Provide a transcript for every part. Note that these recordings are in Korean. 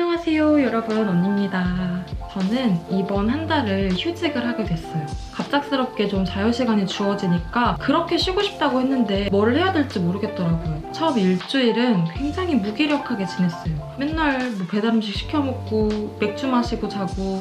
안녕하세요 여러분, 언니입니다. 저는 이번 한 달을 휴직을 하게 됐어요. 갑작스럽게 좀 자유시간이 주어지니까 그렇게 쉬고 싶다고 했는데 뭘 해야 될지 모르겠더라고요. 처음 일주일은 굉장히 무기력하게 지냈어요. 맨날 배달음식 시켜 먹고 맥주 마시고 자고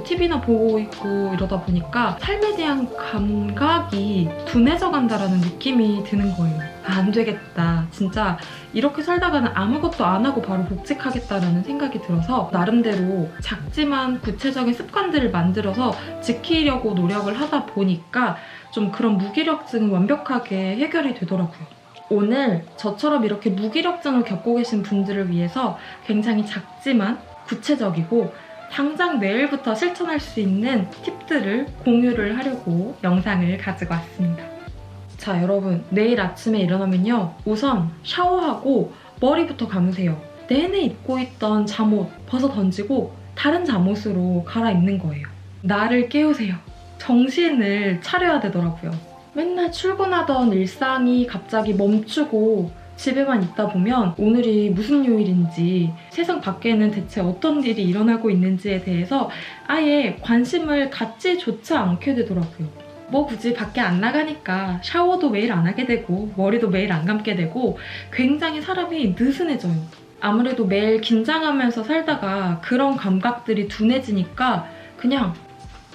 TV나 보고 있고 이러다 보니까 삶에 대한 감각이 둔해져 간다라는 느낌이 드는 거예요. 안 되겠다. 진짜 이렇게 살다가는 아무것도 안 하고 바로 복직하겠다라는 생각이 들어서 나름대로 작지만 구체적인 습관들을 만들어서 지키려고 노력을 하다 보니까 좀 그런 무기력증은 완벽하게 해결이 되더라고요. 오늘 저처럼 이렇게 무기력증을 겪고 계신 분들을 위해서 굉장히 작지만 구체적이고 당장 내일부터 실천할 수 있는 팁들을 공유를 하려고 영상을 가지고 왔습니다. 자, 여러분, 내일 아침에 일어나면요, 우선 샤워하고 머리부터 감으세요. 내내 입고 있던 잠옷 벗어 던지고 다른 잠옷으로 갈아입는 거예요. 나를 깨우세요. 정신을 차려야 되더라고요. 맨날 출근하던 일상이 갑자기 멈추고 집에만 있다 보면 오늘이 무슨 요일인지, 세상 밖에는 대체 어떤 일이 일어나고 있는지에 대해서 아예 관심을 갖지조차 않게 되더라고요. 뭐 굳이 밖에 안 나가니까 샤워도 매일 안 하게 되고 머리도 매일 안 감게 되고 굉장히 사람이 느슨해져요. 아무래도 매일 긴장하면서 살다가 그런 감각들이 둔해지니까 그냥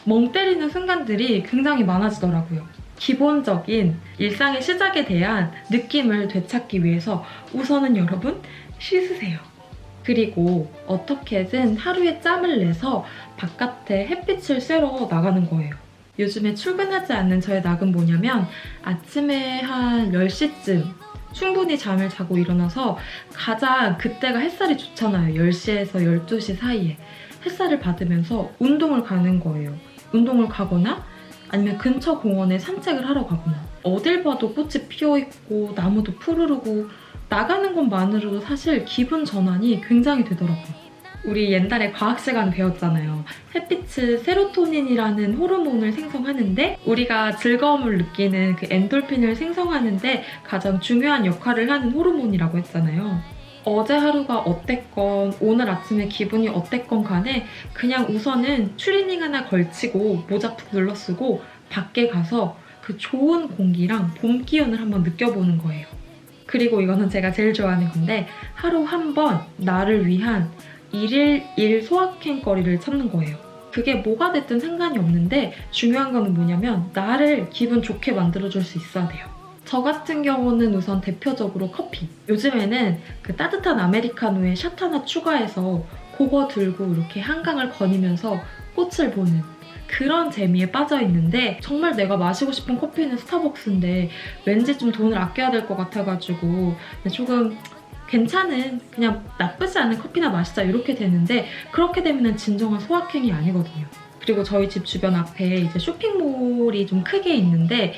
멍 때리는 순간들이 굉장히 많아지더라고요. 기본적인 일상의 시작에 대한 느낌을 되찾기 위해서 우선은 여러분 씻으세요. 그리고 어떻게든 하루에 짬을 내서 바깥에 햇빛을 쐬러 나가는 거예요. 요즘에 출근하지 않는 저의 낙은 뭐냐면 아침에 한 10시쯤 충분히 잠을 자고 일어나서 가장 그때가 햇살이 좋잖아요. 10시에서 12시 사이에 햇살을 받으면서 운동을 가는 거예요. 운동을 가거나 아니면 근처 공원에 산책을 하러 가거나, 어딜 봐도 꽃이 피어있고 나무도 푸르르고 나가는 것만으로도 사실 기분 전환이 굉장히 되더라고요. 우리 옛날에 과학 시간 배웠잖아요. 햇빛은 세로토닌이라는 호르몬을 생성하는데 우리가 즐거움을 느끼는 그 엔돌핀을 생성하는데 가장 중요한 역할을 하는 호르몬이라고 했잖아요. 어제 하루가 어땠건 오늘 아침에 기분이 어땠건 간에 그냥 우선은 추리닝 하나 걸치고 모자 푹 눌러 쓰고 밖에 가서 그 좋은 공기랑 봄 기운을 한번 느껴보는 거예요. 그리고 이거는 제가 제일 좋아하는 건데, 하루 한 번 나를 위한 일일 일 소확행거리를 찾는 거예요. 그게 뭐가 됐든 상관이 없는데 중요한 거는 뭐냐면 나를 기분 좋게 만들어줄 수 있어야 돼요. 저 같은 경우는 우선 대표적으로 커피. 요즘에는 그 따뜻한 아메리카노에 샷 하나 추가해서 그거 들고 이렇게 한강을 거니면서 꽃을 보는 그런 재미에 빠져 있는데, 정말 내가 마시고 싶은 커피는 스타벅스인데 왠지 좀 돈을 아껴야 될 것 같아가지고 조금 괜찮은, 그냥 나쁘지 않은 커피나 마시자 이렇게 되는데, 그렇게 되면 진정한 소확행이 아니거든요. 그리고 저희 집 주변 앞에 이제 쇼핑몰이 좀 크게 있는데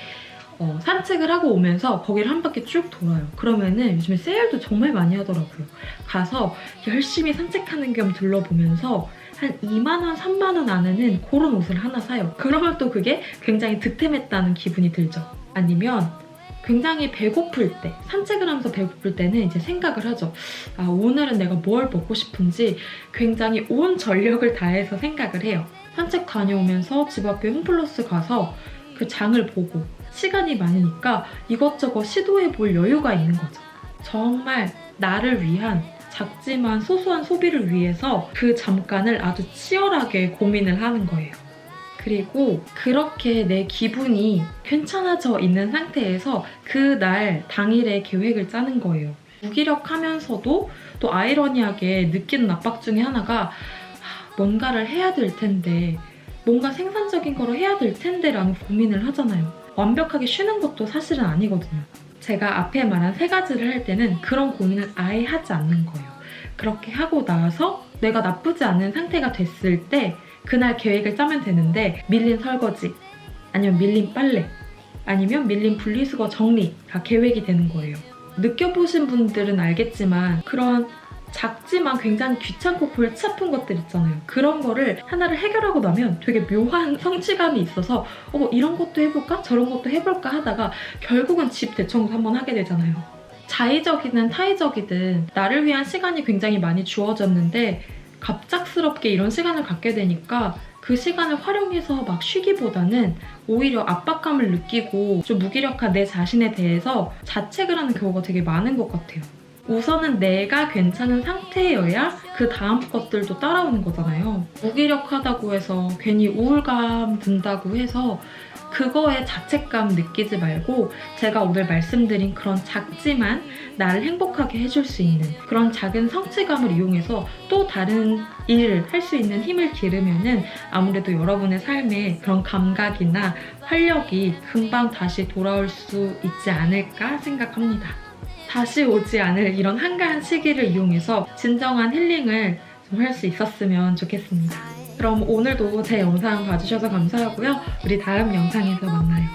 산책을 하고 오면서 거기를 한 바퀴 쭉 돌아요. 그러면은 요즘에 세일도 정말 많이 하더라고요. 가서 열심히 산책하는 겸 둘러보면서 한 2만 원, 3만 원 안에는 그런 옷을 하나 사요. 그러면 또 그게 굉장히 득템했다는 기분이 들죠. 아니면 굉장히 배고플 때, 산책을 하면서 배고플 때는 이제 생각을 하죠. 아, 오늘은 내가 뭘 먹고 싶은지 굉장히 온 전력을 다해서 생각을 해요. 산책 다녀오면서 집 앞에 홈플러스 가서 그 장을 보고 시간이 많으니까 이것저것 시도해볼 여유가 있는 거죠. 정말 나를 위한 작지만 소소한 소비를 위해서 그 잠깐을 아주 치열하게 고민을 하는 거예요. 그리고 그렇게 내 기분이 괜찮아져 있는 상태에서 그날 당일의 계획을 짜는 거예요. 무기력하면서도 또 아이러니하게 느끼는 압박 중에 하나가 뭔가를 해야 될 텐데, 뭔가 생산적인 거로 해야 될 텐데 라는 고민을 하잖아요. 완벽하게 쉬는 것도 사실은 아니거든요. 제가 앞에 말한 3가지를 할 때는 그런 고민을 아예 하지 않는 거예요. 그렇게 하고 나서 내가 나쁘지 않은 상태가 됐을 때 그날 계획을 짜면 되는데, 밀린 설거지, 아니면 밀린 빨래, 아니면 밀린 분리수거 정리가 계획이 되는 거예요. 느껴보신 분들은 알겠지만 그런 작지만 굉장히 귀찮고 골치 아픈 것들 있잖아요. 그런 거를 하나를 해결하고 나면 되게 묘한 성취감이 있어서 이런 것도 해볼까? 저런 것도 해볼까? 하다가 결국은 집 대청소 한번 하게 되잖아요. 자의적이든 타의적이든 나를 위한 시간이 굉장히 많이 주어졌는데 갑작스럽게 이런 시간을 갖게 되니까 그 시간을 활용해서 막 쉬기보다는 오히려 압박감을 느끼고 좀 무기력한 내 자신에 대해서 자책을 하는 경우가 되게 많은 것 같아요. 우선은 내가 괜찮은 상태여야 그 다음 것들도 따라오는 거잖아요. 무기력하다고 해서 괜히 우울감 든다고 해서 그거에 자책감 느끼지 말고 제가 오늘 말씀드린 그런 작지만 나를 행복하게 해줄 수 있는 그런 작은 성취감을 이용해서 또 다른 일을 할 수 있는 힘을 기르면은 아무래도 여러분의 삶에 그런 감각이나 활력이 금방 다시 돌아올 수 있지 않을까 생각합니다. 다시 오지 않을 이런 한가한 시기를 이용해서 진정한 힐링을 좀 할 수 있었으면 좋겠습니다. 그럼 오늘도 제 영상 봐주셔서 감사하고요. 우리 다음 영상에서 만나요.